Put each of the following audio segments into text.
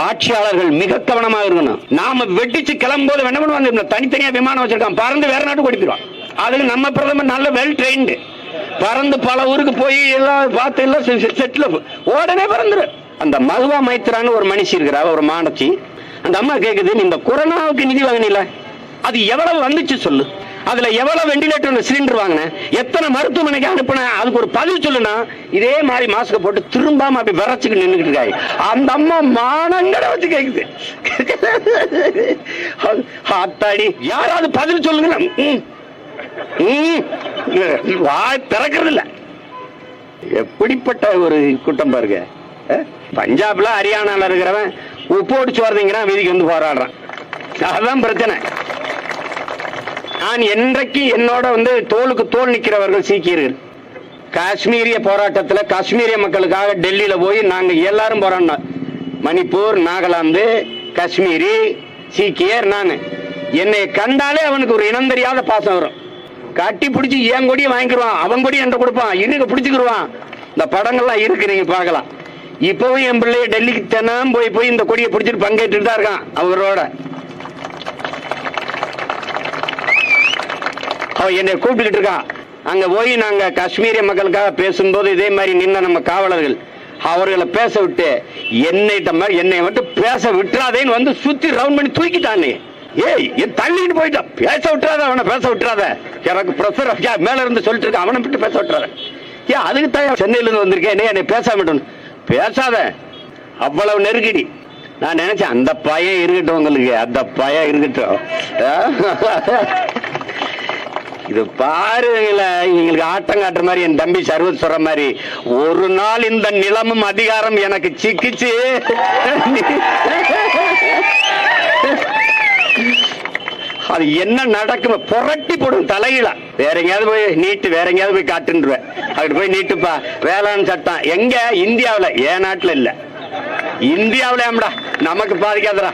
ஆட்சியாளர்கள் மிக கவனமாக இருக்கணும். நாம வெட்டிச்சு கிளம்பும்போது என்ன பண்ணுவாங்க, தனித்தனியா விமானம் வச்சிருக்கான், பறந்து வேற நாட்டுக்கு ஓடிப்பிடுவான். அதுக்கு நம்ம பிரதமர் நல்ல வெல் ட்ரெயின்டு, பறந்து பல ஊருக்கு போய் எல்லாம் பார்த்து எல்லாம் செட்டில் உடனே பறந்துரு. அந்த மகுவா மைத்ரான்னு ஒரு மனுஷி இருக்கிறா, ஒரு மாணச்சி. அந்த அம்மா கேக்குது, நீ இந்த கொரோனாவுக்கு நிதி வாங்கினீல, அது எவ்வளவு வந்துச்சு சொல்லு, அதுல எவ்வளவு வெண்டிலேட்டர் சிலிண்டர் வாங்கின, எத்தனை மருத்துவமனைக்கு அனுப்பின, அதுக்கு ஒரு பதில் சொல்லுனா. இதே மாதிரி மாஸ்க் போட்டு திரும்பாம அப்படி விரைச்சுக்கு நின்றுட்டு இருக்காங்க. அந்த அம்மா மானங்கட வச்சு கேக்குது, அத்தாடி யாராவது பதில் சொல்லுங்க. வாய் திறக்கிறது இல்ல. எப்படிப்பட்ட ஒரு கூட்டம் பாருங்க. பஞ்சாப்ல ஹரியானால இருக்கிறவன் உப்பு ஒடிச்சு வரதுங்கிறான், வீதிக்கு வந்து போராடுறான். அதுதான் பிரச்சனை. நான் என்றைக்கு என்னோட வந்து தோளுக்கு தோல் நிற்கிறவர்கள் சீக்கியர்கள். காஷ்மீரிய போராட்டத்தில் காஷ்மீரிய மக்களுக்காக டெல்லியில போய் நாங்க எல்லாரும் போராடினோம். மணிப்பூர், நாகாலாந்து, காஷ்மீரி, சீக்கியர். நான் என்னை கண்டாலே அவனுக்கு ஒரு இனம் தெரியாத பாசம் வரும். கட்டி பிடிச்சி என் கொடியை வாங்கிடுவான், அவன் கொடி என்ற கொடுப்பான், இருக்க பிடிச்சிக்கிடுவான். இந்த படங்கள்லாம் இருக்கு, நீங்க பார்க்கலாம். இப்பவும் என் பிள்ளைய டெல்லிக்கு தினம் போய் போய் இந்த கொடியை பிடிச்சிட்டு பங்கேற்று தான் இருக்கான். அவரோட அவன் என்னை கூப்பிட்டுக்கிட்டு இருக்கான். அங்க போய் நாங்க காஷ்மீரிய மக்களுக்காக பேசும்போது இதே மாதிரி நின்ன நம்ம காவலர்கள் அவர்களை பேச விட்டு என்னை மட்டும் பேச விட்டுறாதேன்னு வந்து சுத்தி ரவுண்ட் பண்ணி தூக்கிட்டானே. ஏய், தள்ளிட்டு போயிட்டான். பேச விட்டுறாத, அவனை பேச விட்டுறாத, எனக்கு ப்ரெஷர் மேல இருந்து சொல்லிட்டு இருக்க, அவனை விட்டு பேச விட்டுறாத. ஏன் அதுக்கு தான் சென்னையில இருந்து வந்திருக்கேன், என்னை பேச விட்டணும். பேசாத, அவ்வளவு நெருக்கடி. நான் நினைச்சேன் அந்த பையன் இருக்கட்டும், உங்களுக்கு அந்த பையன் இருக்கட்டும். இது பாருங்கள, எங்களுக்கு ஆட்டம் காட்டுற மாதிரி என் தம்பி சர்வத் சொல்ற மாதிரி, ஒரு நாள் இந்த நிலமும் அதிகாரம் எனக்கு சிக்கிச்சு அது என்ன நடக்கும், புரட்டி போடும் தலையில. வேற எங்கேயாவது போய் நீட்டு, வேற எங்கேயாவது போய் காட்டுருவேன். அப்படி போய் நீட்டுப்பா, வேளாண் சட்டம் எங்க, இந்தியாவில், என் நாட்டில் இல்ல, இந்தியாவில நமக்கு பாதிக்காதரா.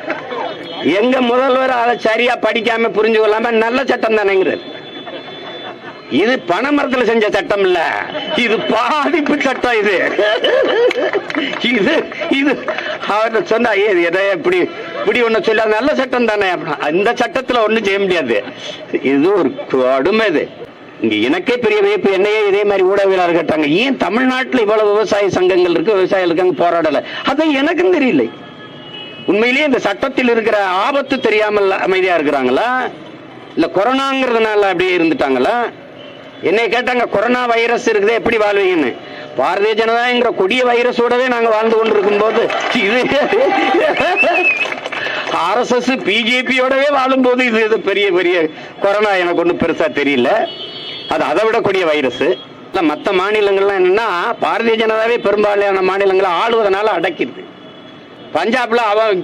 எங்க முதல்வர் அதை சரியா படிக்காம புரிஞ்சு கொள்ளாம நல்ல சட்டம் தானேங்கிறது. இது பனைமரத்தில் செஞ்ச சட்டம் இல்ல, இது பாதிப்பு சட்டம். இது இது இது அவர் சொன்னா, எதை இப்படி இப்படி ஒண்ணு சொல்ல, நல்ல சட்டம் தானே. அந்த சட்டத்துல ஒண்ணும் செய்ய முடியாது. இது ஒரு கொடுமை. இது இங்க எனக்கே பெரிய வியப்பு. என்னையே இதே மாதிரி ஊடகவியலாளர் கேட்டாங்க, ஏன் தமிழ்நாட்டில் இவ்வளவு விவசாய சங்கங்கள் இருக்கு, விவசாயிகள் இருக்காங்க, போராடல. அது எனக்கும் தெரியல. உண்மையிலேயே இந்த சட்டத்தில் இருக்கிற ஆபத்து தெரியாமல் அமைதியா இருக்கிறாங்களா, இல்ல கொரோனாங்கிறதுனால அப்படியே இருந்துட்டாங்களா? என்னை கேட்டாங்க, கொரோனா வைரஸ் இருக்குது எப்படி வாழ்வீங்கன்னு. பாரதிய ஜனதாங்கிற கொடிய வைரஸோடவே நாங்க வாழ்ந்து கொண்டிருக்கும் போது, இது RSS பிஜேபியோடவே வாழும் போது இது பெரிய பெரிய கொரோனா எனக்கு ஒன்றும் பெருசா தெரியல. அது அதை விட கொடிய வைரஸ். மற்ற மாநிலங்கள்லாம் என்னன்னா, பாரதிய ஜனதாவே பெரும்பாலான மாநிலங்களை ஆளுவதனால அடக்கிடுது. பஞ்சாப்ல அவன்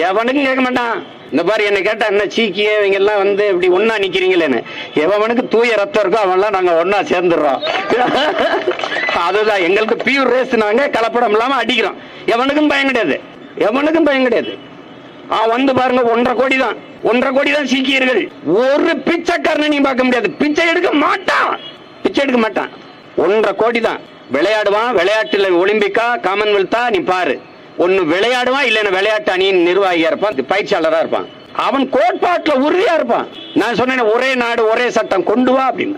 எவனுக்கும் கேட்க மாட்டான். இந்த மாதிரி என்ன கேட்டா, என்ன சீக்கிய இவங்க எல்லாம் வந்து இப்படி ஒன்னா நிக்கிறீங்களேன்னு. எவனுக்கு தூய ரத்தம் இருக்கோ அவன்லாம் நாங்க ஒன்னா சேர்ந்துடுறோம். அதுதான் எங்களுக்கு பியூர் ரேஸ், நாங்க கலப்படம் இல்லாம அடிக்கிறோம். எவனுக்கும் பயம் கிடையாது, எவனுக்கும் பயம் கிடையாது. வந்து பாருங்க, 1.5 கோடி தான், 1.5 கோடி தான் சீக்கியர்கள். ஒரு பிச்சைக்காரனை நீ பார்க்க முடியாது, பிச்சை எடுக்க மாட்டான், பிச்சை எடுக்க மாட்டான். 1.5 கோடி தான். விளையாடுவான், விளையாட்டுல ஒலிம்பிக்கா காமன்வெல்த்தா நீ பாரு. ஒன்னு விளையாடுவான், இல்லைன்னா விளையாட்டு அணியின் நிர்வாகியா இருப்பான், பயிற்சியாளரா இருப்பான். அவன் கோட்பாட்டுல உறுதியா இருப்பான். நான் சொன்னேன், ஒரே நாடு ஒரே சட்டம் கொண்டு வா அப்படின்னு.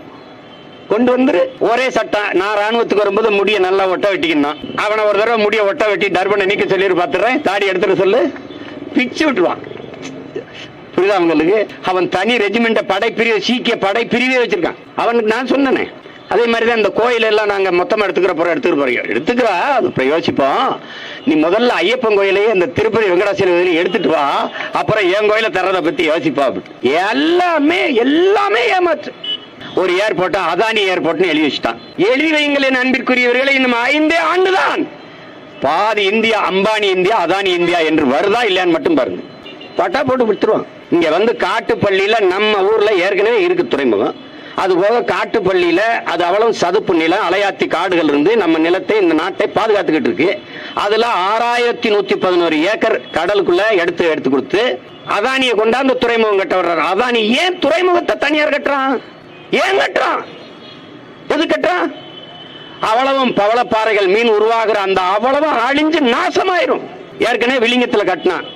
கொண்டு வந்துரு, ஒரே சட்டம். நான் ராணுவத்துக்கு வரும்போது முடிய நல்லா ஒட்ட வெட்டிக்கணும். அவனை ஒரு தடவை முடிய ஒட்ட வெட்டி டர்பனை நீக்க சொல்லி பாத்துறேன், தாடி எடுத்துட்டு சொல்லு, பிச்சு விட்டுருவான். புரியுதா உங்களுக்கு? அவன் தனி ரெஜிமெண்ட் படைப்பிரிவு, சீக்கிய படைப்பிரிவே வச்சிருக்கான். அவனுக்கு நான் சொன்னேன். அதே மாதிரிதான் இந்த கோயில் எல்லாம் நாங்க மொத்தமா எடுத்துக்கிற போறோம், எடுத்துக்கிறா, அது யோசிப்போம். நீ முதல்ல ஐயப்பன் கோயிலையே இந்த திருப்பதி வெங்கடாசலம் எடுத்துட்டு வா, அப்புறம் என் கோயில தரதை பத்தி யோசிப்பா. எல்லாமே எல்லாமே ஏமாற்று. ஒரு ஏர்போர்ட்டா அதானி ஏர்போர்ட்னு எழுதி வச்சுட்டான். எழுதி வைங்களின் அன்பிற்குரியவர்களை, இன்னும் 5 ஆண்டுதான் பாதி India Ambani India Adani India என்று வருதா இல்லையான்னு மட்டும் பாருங்க. பட்டா போட்டு விட்டுருவான். இங்க வந்து காட்டுப்பள்ளியில நம்ம ஊர்ல ஏற்கனவே இருக்கு துறைமுகம். அது போக காட்டுப்பள்ளியில அது அவ்வளவு சதுப்பு நிலம், அலையாத்தி காடுகள் இருந்து நம்ம நிலத்தை, இந்த நாட்டை பாதுகாத்துக்கிட்டு இருக்கு. அதுல 6111 ஏக்கர் கடலுக்குள்ள எடுத்து கொடுத்து அதானியை கொண்டாந்து துறைமுகம் கட்ட வர்றாரு. அதானி ஏன் துறைமுகத்தை தனியார் கட்டுறான்? ஏன் கட்டுறான்? எது கட்டுறான்? அவ்வளவும் பவளப்பாறைகள் மீன் உருவாகிற அந்த அவ்வளவும் அழிஞ்சு நாசமாயிரும். ஏற்கனவே விளிங்கத்துல கட்டினான்.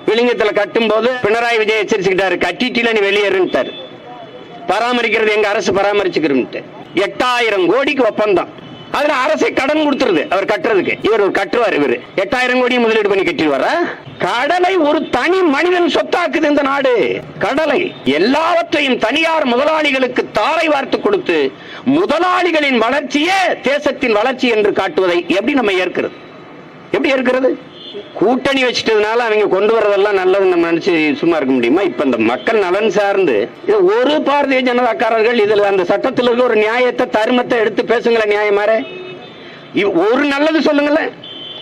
விளிங்கத்துல கட்டும் போது பினராயி விஜய் எச்சரிச்சுக்கிட்டாரு, கட்டிட்டு நீ வெளியேறுட்டாரு. பராமரிக்கிறது எங்க அரசு பராமரிச்சுக்கிறோம். 8000 கோடிக்கு ஒப்பந்தம். அதுல அரசை கடன் கொடுத்துருது அவர் கட்டுறதுக்கு. இவர் ஒரு கட்டுவார். இவர் 8000 கோடி முதலீடு பண்ணி கட்டிடுவாரா? கடலை ஒரு தனி மனிதன் சொத்தாக்குது இந்த நாடு. கடலை எல்லாவற்றையும் தனியார் முதலாளிகளுக்கு தாரை வார்த்து கொடுத்து முதலாளிகளின் வளர்ச்சியே தேசத்தின் வளர்ச்சி என்று காட்டுவதை எப்படி நம்ம ஏற்கிறது? எப்படி ஏற்கிறது? கூட்டணி வச்சிட்டதுனால அவங்க கொண்டு வரதெல்லாம் நல்லது நம்ம நினைச்சு சும்மா இருக்க முடியுமா? இப்ப இந்த மக்கள் நலன் சார்ந்து ஒரு பாரதிய ஜனதாக்காரர்கள் இதுல அந்த சட்டத்தில் இருக்க ஒரு நியாயத்தை தர்மத்தை எடுத்து பேசுங்களேன். நியாயமாற ஒரு நல்லது சொல்லுங்களேன்.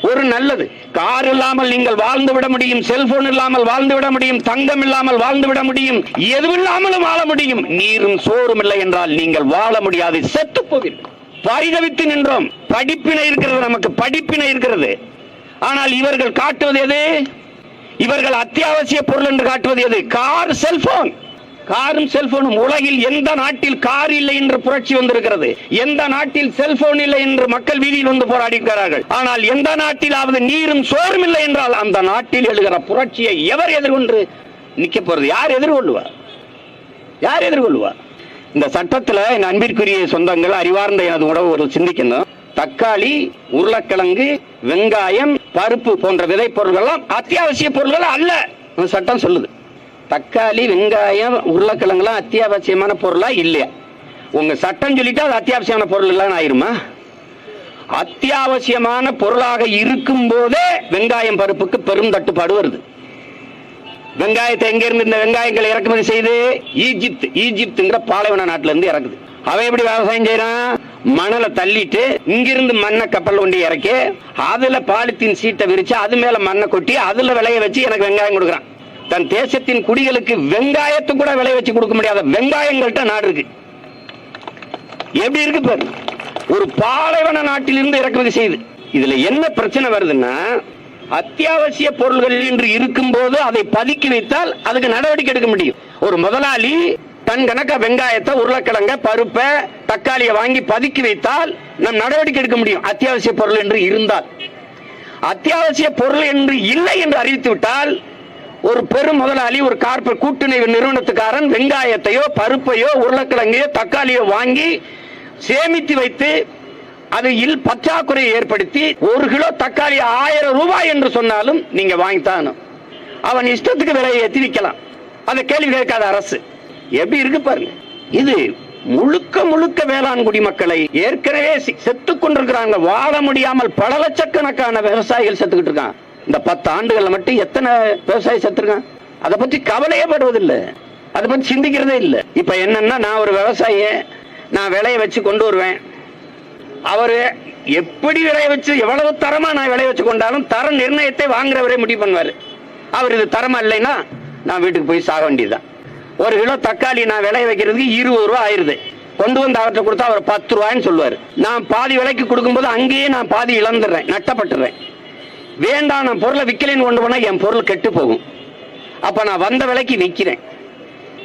ஒரு நல்லது. கார் இல்லாமல் நீங்கள் வாழ்ந்து விட முடியும், செல்போன் இல்லாமல் வாழ்ந்து விட முடியும், தங்கம் இல்லாமல் வாழ்ந்து விட முடியும், எதுவும் இல்லாமலும் வாழ முடியும். நீரும் சோறும் இல்லை என்றால் நீங்கள் வாழ முடியாது, செத்து போவீர்கள். பரிதவித்து நின்றோம். படிப்பினை இருக்கிறது, நமக்கு படிப்பினை இருக்கிறது. ஆனால் இவர்கள் காட்டுவது எது? இவர்கள் அத்தியாவசிய பொருள் என்று காட்டுவது எது? Car, cellphone. காரும் செல்போனும். உலகில் எந்த நாட்டில் கார் இல்லை என்று புரட்சி வந்திருக்கிறது? எந்த நாட்டில் செல்போன் இல்லை என்று மக்கள் வீதியில் வந்து போராடி இருக்கிறார்கள்? ஆனால் எந்த நாட்டிலாவது நீரும் சோறும் இல்லை என்றால் அந்த நாட்டில் எழுகிற புரட்சியை எவர் எதிர்கொண்டு நிக்க போறது? யார் எதிர்கொள்ளுவா? யார் எதிர்கொள்ளுவா? இந்த சட்டத்தில் என் அன்பிற்குரிய சொந்தங்கள், அறிவார்ந்த எனது உறவு சிந்திக்கணும். தக்காளி, உருளைக்கிழங்கு, வெங்காயம், பருப்பு போன்ற விதை பொருள்கள் அத்தியாவசிய பொருள்கள் அல்ல. சட்டம் சொல்லுது. தக்காளி, வெங்காயம், உருளைக்கிழங்குலாம் அத்தியாவசியமான பொருளா இல்லையா? உங்க சட்டம் சொல்லிட்டு அது அத்தியாவசியமான பொருள் இல்லைன்னு ஆயிருமா? அத்தியாவசியமான பொருளாக இருக்கும் போதே வெங்காயம், பருப்புக்கு பெரும் தட்டுப்பாடு வருது. வெங்காயத்தை எங்க இருந்து இந்த வெங்காயங்களை இறக்குமதி செய்து ஈஜிப்துங்கிற பாலைவன நாட்டில இருந்து இறக்குது. அவன் எப்படி விவசாயம் செய்யறான்? மணலை தள்ளிட்டு இங்கிருந்து மண்ணை கப்பல் கொண்டு இறக்கி அதுல பாலித்தீன் சீட்டை விரிச்சு அது மேல மண்ணை கொட்டி அதுல விளைய வச்சு எனக்கு வெங்காயம் கொடுக்குறான். தன் தேசத்தின் குடிகளுக்கு வெங்காயத்தை கூட விளைய வச்சு கொடுக்க முடியாத வெங்காயங்கள்ட்ட நாடு இருக்கு. எப்படி இருக்கு பாரு. ஒரு பாலைவன நாட்டிலிருந்து இறக்குமதி செய்யுது. இதுல என்ன பிரச்சனை வருதுன்னா, அத்தியாவசிய பொருள்கள் என்று இருக்கும் போது அதை பதுக்கி வைத்தால் அதுக்கு நடவடிக்கை எடுக்க முடியும். ஒரு முதலாளி டன் கணக்க வெங்காயத்தை, உருளைக்கிழங்க, பருப்பை, தக்காளியை வாங்கி பதுக்கி வைத்தால் நம் நடவடிக்கை எடுக்க முடியும். அத்தியாவசிய பொருள் என்று இருந்தால். அத்தியாவசிய பொருள் என்று இல்லை என்று அறிவித்து விட்டால் ஒரு பெரும் முதலாளி, ஒரு கார்ப்பரேட் கூட்டுறவு நிறுவனத்துக்காரன் வெங்காயத்தையோ, பருப்பையோ, உருளைக்கிழங்கையோ, தக்காளியோ வாங்கி சேமித்து வைத்து அதில் பற்றாக்குறையை ஏற்படுத்தி 1 கிலோ தக்காளி 1000 ரூபாய் என்று சொன்னாலும் நீங்க வாங்கித்தான். அவன் இஷ்டத்துக்கு விலையை ஏற்றி விற்கலாம். அதை கேள்வி கேட்காத அரசு. எப்படி இருக்கு பாருங்க. இது முழுக்க முழுக்க வேளாண் குடிமக்களை ஏற்கனவே செத்துக் கொண்டிருக்கிறாங்க. வாழ முடியாமல் பல லட்சக்கணக்கான விவசாயிகள் செத்துக்கிட்டு இருக்காங்க. இந்த 10 ஆண்டுகள்ல மட்டும் எத்தனை விவசாயி செத்துருக்கான்? அதை பற்றி கவலையே படுவதில்லை, அதை பற்றி சிந்திக்கிறதே இல்லை. இப்ப என்னன்னா, நான் ஒரு விவசாயி, நான் விளைய வச்சு கொண்டு வருவேன். அவரு எப்படி விளைய வச்சு எவ்வளவு தரமா நான் விளைய வச்சு கொண்டாலும் தர நிர்ணயத்தை வாங்குறவரே முடிவு பண்ணுவாரு. அவர் இது தரமா இல்லைன்னா நான் வீட்டுக்கு போய் சாக வேண்டியதுதான். 1 கிலோ தக்காளி நான் விளைய வைக்கிறதுக்கு 20 ரூபா ஆயிருது. கொண்டு வந்து அவர்கிட்ட கொடுத்தா அவர் 10 ரூபாய்ன்னு சொல்லுவாரு. நான் பாதி விலைக்கு கொடுக்கும்போது அங்கேயே நான் பாதி இழந்துடுறேன், நட்டப்பட்டுறேன். வேண்டாம், நான் பொருளை விற்கலைன்னு கொண்டு போனா என் பொருள் கெட்டு போகும். அப்ப நான் வந்த விலைக்கு விற்கிறேன்.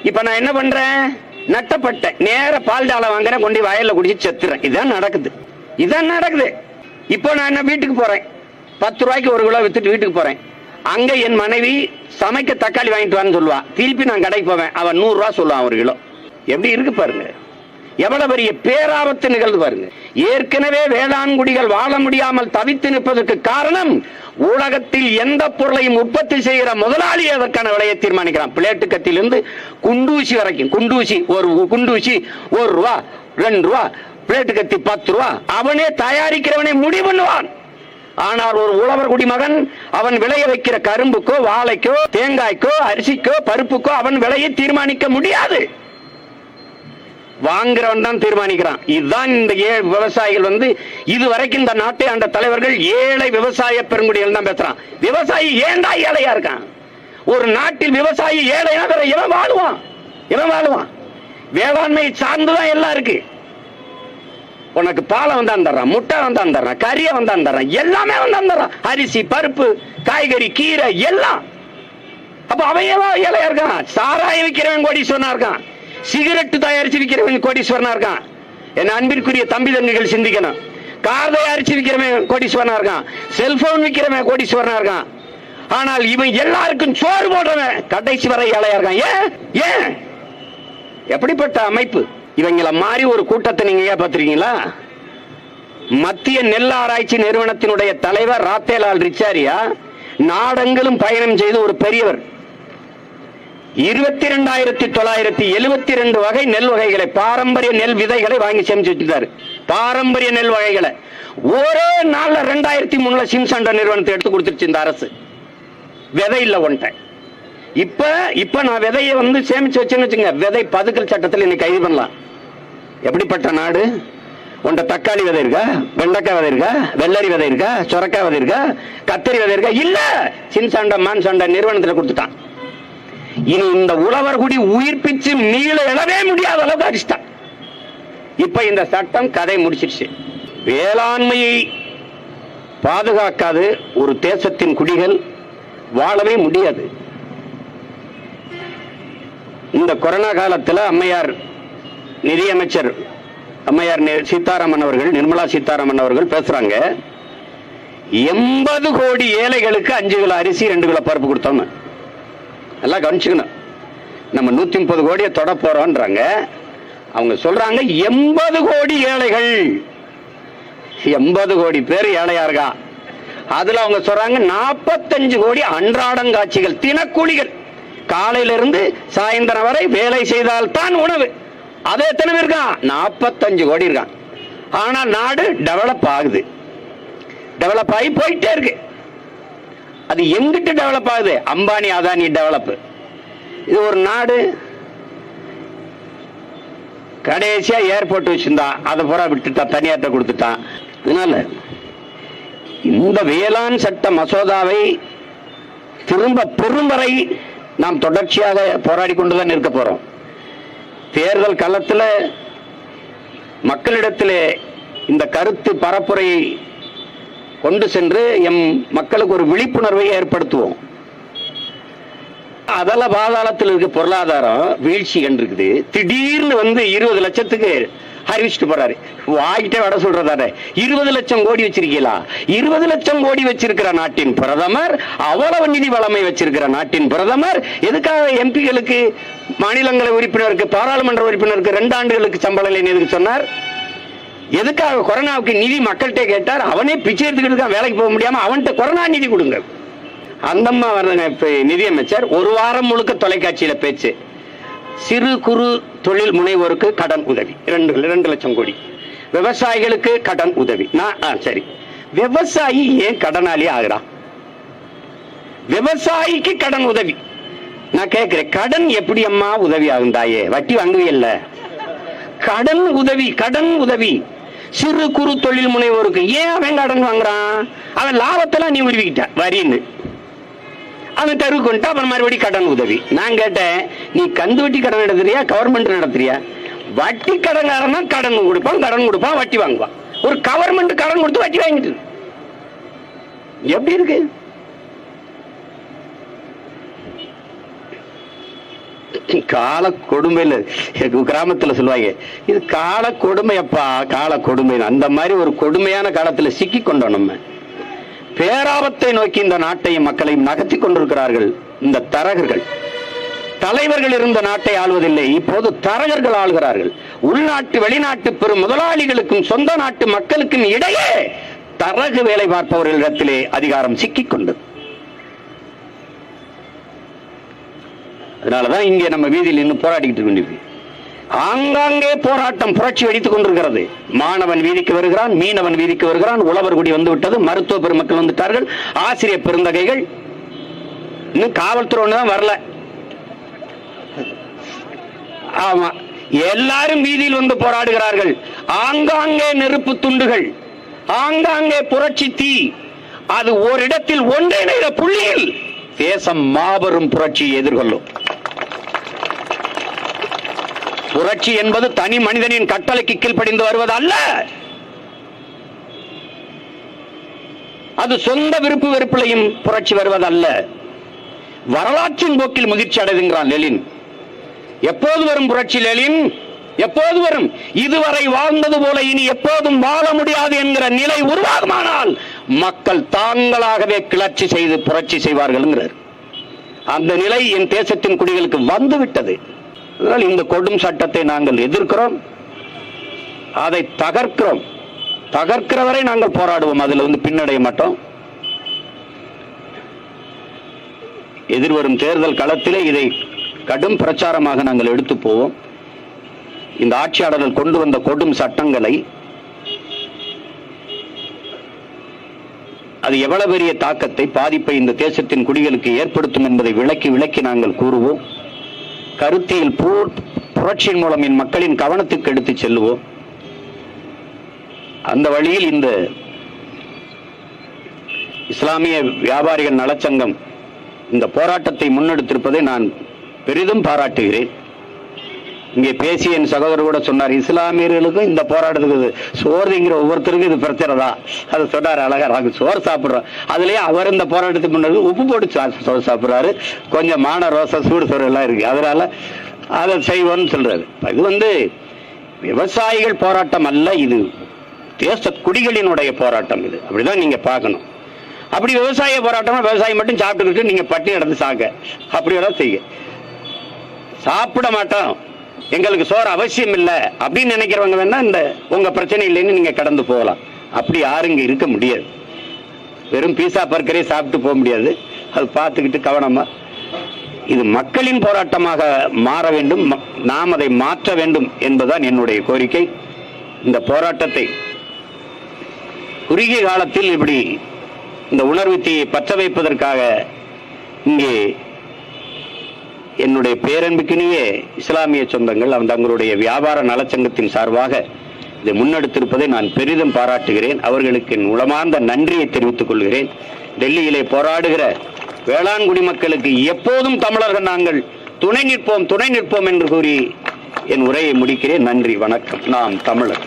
இப்ப நான் என்ன பண்றேன்? நட்டப்பட்டேன். நேர பால் டாலை வாங்குறேன், கொண்டு வயல்ல குடிச்சு செத்துறேன். இதான் நடக்குது, இதான் நடக்குது. இப்போ நான் என்ன வீட்டுக்கு போறேன், 10 ரூபாய்க்கு 1 கிலோ வித்துட்டு வீட்டுக்கு போறேன். அங்க என் மனைவி சமைக்க தக்காளி வாங்கிட்டு வான்னு சொல்லுவா. திருப்பி நான் கடைக்கு போவேன், அவன் 100 ரூபா சொல்லுவான் 1 கிலோ. எப்படி இருக்கு பாருங்க. எவ்வளவு பெரிய பேராபத்து நிகழ்ந்து பாருங்க. ஏற்கனவே வேளாண்குடிகள் வாழ முடியாமல் தவித்து நிற்பதற்கு காரணம், உலகத்தில் எந்த பொருளையும் உற்பத்தி செய்கிற முதலாளி அதற்கான விலையை தீர்மானிக்கிறான். பிளேட்டு கத்திலிருந்து குண்டூசி வரைக்கும். குண்டூசி, ஒரு குண்டூசி 1 ரூபா, 2 ரூபா, பிளேட்டு கத்தி 10 ரூபா. அவனே தயாரிக்கிறவனே முடிவு பண்ணுவான். ஆனால் ஒரு உழவர் குடிமகன் அவன் விளைய வைக்கிற கரும்புக்கோ, வாழைக்கோ, தேங்காய்க்கோ, அரிசிக்கோ, பருப்புக்கோ அவன் விலையை தீர்மானிக்க முடியாது. வாங்குறவன் தான் தீர்மானிக்கிறான். இதுதான் இந்த விவசாயிகள் இதுவரைக்கும் இந்த நாட்டை ஆண்ட தலைவர்கள் ஏழை விவசாய பெருங்குடிகள் தான் பேசுறான். விவசாயி ஏண்டா ஏழையா இருக்கான்? ஒரு நாட்டில் விவசாயி ஏழையா வேற எவன் வாழுவான்? எவன் வாழுவான்? வேளாண்மை சார்ந்துதான் எல்லாம் இருக்கு. உனக்கு பாலை வந்தாந்துறான், முட்டை வந்தாந்துறான், கறியை வந்தாந்துறான், எல்லாமே வந்தாந்துறான். அரிசி, பருப்பு, காய்கறி, கீரை எல்லாம். அப்ப அவன் ஏழையா இருக்கான்? சாராயம் விற்கிறவன் கோடீஸ்வரனா இருக்கான், சிகரெட்டு தயாரிச்சு விற்கிறவன் கோடீஸ்வரனா இருக்கான். என் அன்பிற்குரிய தம்பி தங்கைகள் சிந்திக்கணும். கார் தயாரிச்சு விற்கிறவன் கோடீஸ்வரனா இருக்கான், செல்போன் விற்கிறவன் கோடீஸ்வரனா இருக்கான். ஆனால் இவன் எல்லாருக்கும் சோறு போடுறவன் கடைசி வரை ஏழையா இருக்கான். ஏன் ஏன் எப்படிப்பட்ட அமைப்பு? இவங்கள மாதிரி ஒரு கூட்டத்தை நீங்க பார்த்திருக்கீங்களா? மத்திய நெல் ஆராய்ச்சி நிறுவனத்தினுடைய தலைவர் ராத்தேலால் ரிச்சாரியா நாடெங்கிலும் பயணம் செய்து ஒரு பெரியவர் 22,972 வகை நெல் வகைகளை, பாரம்பரிய நெல் விதைகளை வாங்கி சேமிச்சு வச்சிருந்தாரு. பாரம்பரிய நெல் வகைகளை ஒரே நாள்ல 2003 சிம்சண்டா நிறுவனத்தை எடுத்து கொடுத்துருச்சு இந்த அரசு. விதை இல்ல ஒன்றை. இப்ப நான் விதையை சேமிச்சு வச்சேன்னு வச்சுங்க, விதை பதுக்கல் சட்டத்தில் இன்னைக்கு கைது பண்ணலாம். எப்படிப்பட்ட நாடு? உண்ட தக்காளி விதை இருக்கா, வெண்டைக்காய் விதை இருக்கா, வெள்ளரி விதை இருக்கா, சொரக்காய் விதை இருக்கா, கத்திரி விதை இருக்கா? இல்ல, சின்சாண்டா மான்சாண்டா நிறுவனத்தில் கொடுத்துட்டான். இனி இந்த உழவர் குடி உயிர்ப்பிச்சு மீள எழவே முடியாத அளவுக்கு அடிச்சிட்டான். இப்ப இந்த சட்டம் கதை முடிச்சிருச்சு. வேளாண்மையை பாதுகாக்காது ஒரு தேசத்தின் குடிகள் வாழவே முடியாது. இந்த கொரோனா காலத்தில் அம்மையார் நிதியமைச்சர் அம்மையார் சீதாராமன் அவர்கள், நிர்மலா சீதாராமன் அவர்கள் பேசுறாங்க, 80 கோடி ஏழைகளுக்கு 5 கிலோ அரிசி 2 கிலோ பருப்பு கொடுத்தோம். எல்லாம் கவனிச்சுக்கணும். நம்ம 130 கோடியை தொட போறோம்ன்றாங்க. அவங்க சொல்றாங்க 80 கோடி ஏழைகள், 80 கோடி பேர் ஏழையா இருக்கா. அதுல அவங்க சொல்றாங்க 45 கோடி அன்றாடங்காட்சிகள், தினக்கூலிகள், காலையிலிருந்து சாயந்தரம் வரை வேலை செய்தால் தான் உணவு. அது எத்தனை பேர் இருக்கான்? 45 கோடி இருக்கான். ஆனா நாடு டெவலப் ஆகுது, டெவலப் ஆகி போயிட்டே இருக்கு. அது எங்கிட்டு டெவலப் ஆகுது? அம்பானி அதானி டெவலப். இது ஒரு நாடு கடைசியா ஏர்போர்ட் வச்சிருந்தான், அதை பூரா விட்டுட்டான், தனியார்ட்ட கொடுத்துட்டான். அதனால இந்த வேளாண் சட்ட மசோதாவை திரும்ப பெறும் வரை நாம் தொடர்ச்சியாக போராடி கொண்டுதான் இருக்க போறோம். தேர்தல் களத்தில் மக்களிடத்திலே இந்த கருத்து பரப்புரையை கொண்டு சென்று எம் மக்களுக்கு ஒரு விழிப்புணர்வை ஏற்படுத்துவோம். அதல பாதாளத்தில் இருக்க பொருளாதாரம் வீழ்ச்சி கண்டிருக்குது. திடீர்னு 20 லட்சத்துக்கு அறிவிச்சுட்டு போறாரு. வாங்கிட்டே வட சொல்றதாரு. 20 லட்சம் கோடி வச்சிருக்கீங்களா? 20 லட்சம் கோடி வச்சிருக்கிற நாட்டின் பிரதமர், அவ்வளவு நிதி வளமை வச்சிருக்கிற நாட்டின் பிரதமர் எதுக்காக எம்பிகளுக்கு, மாநிலங்களவை உறுப்பினருக்கு, பாராளுமன்ற உறுப்பினருக்கு 2 ஆண்டுகளுக்கு சம்பளம் இல்லைன்னு எதுக்கு சொன்னார்? எதுக்காக கொரோனாவுக்கு நிதி மக்கள்கிட்ட கேட்டார்? அவனே பிச்சை எடுத்துக்கிட்டு வேலைக்கு போக முடியாம அவன்கிட்ட கொரோனா நிதி கொடுங்க. அந்தம்மா வருதுங்க நிதியமைச்சர். ஒரு வாரம் முழுக்க தொலைக்காட்சியில பேச்சு. சிறு குறு தொழில் முனைவோருக்கு கடன் உதவி 2 லட்சம் கோடி, விவசாயிகளுக்கு கடன் உதவி. சரி, விவசாயி ஏன் கடனாளி ஆகிறான்? விவசாயிக்கு கடன் உதவி. நான் கேட்கிறேன், கடன் எப்படி அம்மா உதவி ஆகும் தாயே? வட்டி வாங்குவியல்ல, கடன் உதவி. கடன் உதவி சிறு குறு தொழில் முனைவோருக்கு ஏன் அவன் கடன் வாங்குறான்? அவன் லாபத்தெல்லாம் நீ உருவிக்கிட்ட வரின்னு அவன் தெருவு கொண்டு அப்புறம் மறுபடியும் கடன் உதவி. நான் கேட்டேன், நீ கந்து வட்டி கடன் நடத்துறியா, கவர்மெண்ட் நடத்துறியா? வட்டி கடன்காரன் கடன் கொடுப்பான், வட்டி வாங்குவான். ஒரு கவர்மெண்ட் கடன் கொடுத்து வட்டி வாங்கிட்டு எப்படி இருக்கு? கால கொடுமையில கிராமத்துல சொல்லுவாங்க, இது கால கொடுமையப்பா, கால கொடுமை. அந்த மாதிரி ஒரு கொடுமையான காலத்துல சிக்கி கொண்டோம். நம்ம பேராபத்தை நோக்கி இந்த நாட்டையும் மக்களையும் நகர்த்தி கொண்டிருக்கிறார்கள் இந்த தரகர்கள். தலைவர்கள் இருந்த நாட்டை ஆள்வதில்லை, இப்போது தரகர்கள் ஆள்கிறார்கள். உள்நாட்டு வெளிநாட்டு பெரும் முதலாளிகளுக்கும் சொந்த நாட்டு மக்களுக்கும் இடையே தரகு வேலை பார்ப்பவர்களிடத்திலே அதிகாரம் சிக்கிக் கொண்டது. அதனாலதான் இங்கே நம்ம வீதியில் இன்னும் போராடிக்கிட்டு கொண்டிருக்கு. ஆங்காங்கே போராட்டம் புரட்சி வெடித்துக் கொண்டிருக்கிறது. மாணவன் வீதிக்கு வருகிறான், மீனவன் வீதிக்கு வருகிறான், உழவர் குடி வந்து விட்டது, மருத்துவ பெருமக்கள் வந்துட்டார்கள், ஆசிரியர் பெருந்தகைகள். இன்னும் காவல்துறை ஒண்ணுதான் வரல. ஆமா, எல்லாரும் வீதியில் வந்து போராடுகிறார்கள். ஆங்காங்கே நெருப்பு துண்டுகள், ஆங்காங்கே புரட்சி தீ. அது ஓரிடத்தில் ஒன்றிணைந்த புள்ளியில் தேசம் மாபெரும் புரட்சியை எதிர்கொள்ளும். புரட்சி என்பது தனி மனிதனின் கட்டளைக்கு கீழ்ப்படிந்து வருவது அல்ல. அது சொந்த விருப்பு வெறுப்பிலையும் புரட்சி வருவதல்ல. வரலாற்றின் போக்கில் முதிர்ச்சி அடைகின்றான் லெனின். எப்போது வரும் புரட்சி லெனின்? எப்போது வரும்? இதுவரை வாழ்ந்தது போல இனி எப்போதும் வாழ முடியாது என்கிற நிலை உருவாகுமானால் மக்கள் தாங்களாகவே கிளர்ச்சி செய்து புரட்சி செய்வார்கள். அந்த நிலை என் தேசத்தின் குடிகளுக்கு வந்துவிட்டது. அதனால் இந்த கொடும் சட்டத்தை நாங்கள் எதிர்க்கிறோம், அதை தகர்க்கிறோம். தகர்க்கிற வரை நாங்கள் போராடுவோம். அதில் பின்னடைய மாட்டோம். எதிர்வரும் தேர்தல் களத்திலே இதை கடும் பிரச்சாரமாக நாங்கள் எடுத்து போவோம். இந்த ஆட்சியாளர்கள் கொண்டு வந்த கொடும் சட்டங்களை அது எவ்வளவு பெரிய தாக்கத்தை, பாதிப்பை இந்த தேசத்தின் குடிகளுக்கு ஏற்படுத்தும் என்பதை விளக்கி விளக்கி நாங்கள் கூறுவோம். கருத்தியல் புரட்சியின் மூலம் என் மக்களின் கவனத்துக்கு எடுத்து செல்லுவோம். அந்த வழியில் இந்த இஸ்லாமிய வியாபாரிகள் நலச்சங்கம் இந்த போராட்டத்தை முன்னெடுத்திருப்பதை நான் பெரிதும் பாராட்டுகிறேன். இங்கே பேசிய என் சகோதரர் கூட சொன்னார், இஸ்லாமியர்களுக்கும் இந்த போராட்டத்துக்கு சோறுங்கிற ஒவ்வொருத்தருக்கும் இது பிரச்சனை தான். அதை சொன்னார் அழகா. நாங்கள் சோறு சாப்பிட்றோம். அதுலயே அவர் இந்த போராட்டத்துக்கு முன்னாடி உப்பு போட்டு சோறு சாப்பிட்றாரு. கொஞ்சம் மான ரோசம் சூடு சோறு எல்லாம் இருக்கு. அதனால அதை செய்வோம்னு சொல்றாரு. இது விவசாயிகள் போராட்டம் அல்ல, இது தேச குடிகளினுடைய போராட்டம். இது அப்படிதான் நீங்க பார்க்கணும். அப்படி விவசாய போராட்டமா விவசாயி மட்டும் சாப்பிட்டுக்கிட்டு நீங்க பட்டி நடந்து சாங்க, அப்படியெல்லாம் செய்ய சாப்பிட மாட்டோம், எங்களுக்கு சோறு அவசியம் இல்லை அப்படின்னு நினைக்கிறவங்க வேணா இந்த உங்க பிரச்சனை இல்லைன்னு நீங்க கடந்து போகலாம். அப்படி யாரும் இங்க இருக்க முடியாது. வெறும் பீஸா பர்கரே சாப்பிட்டு போக முடியாது. அது பார்த்துக்கிட்டு கவனமா, இது மக்களின் போராட்டமாக மாற வேண்டும், நாம் அதை மாற்ற வேண்டும் என்பதுதான் என்னுடைய கோரிக்கை. இந்த போராட்டத்தை குறுகிய காலத்தில் இப்படி இந்த உணர்வு தீயை பற்ற வைப்பதற்காக இங்கே என்னுடைய பேரன்புக்கினிய இஸ்லாமிய சொந்தங்கள் தங்களுடைய வியாபார நலச்சங்கத்தின் சார்பாக இதை முன்னெடுத்திருப்பதை நான் பெரிதும் பாராட்டுகிறேன். அவர்களுக்கு என் உளமார்ந்த நன்றியை தெரிவித்துக் கொள்கிறேன். டெல்லியிலே போராடுகிற வேளாண் குடிமக்களுக்கு எப்போதும் தமிழர்கள் நாங்கள் துணை நிற்போம் என்று கூறி என் உரையை முடிக்கிறேன். நன்றி, வணக்கம். நாம் தமிழர்.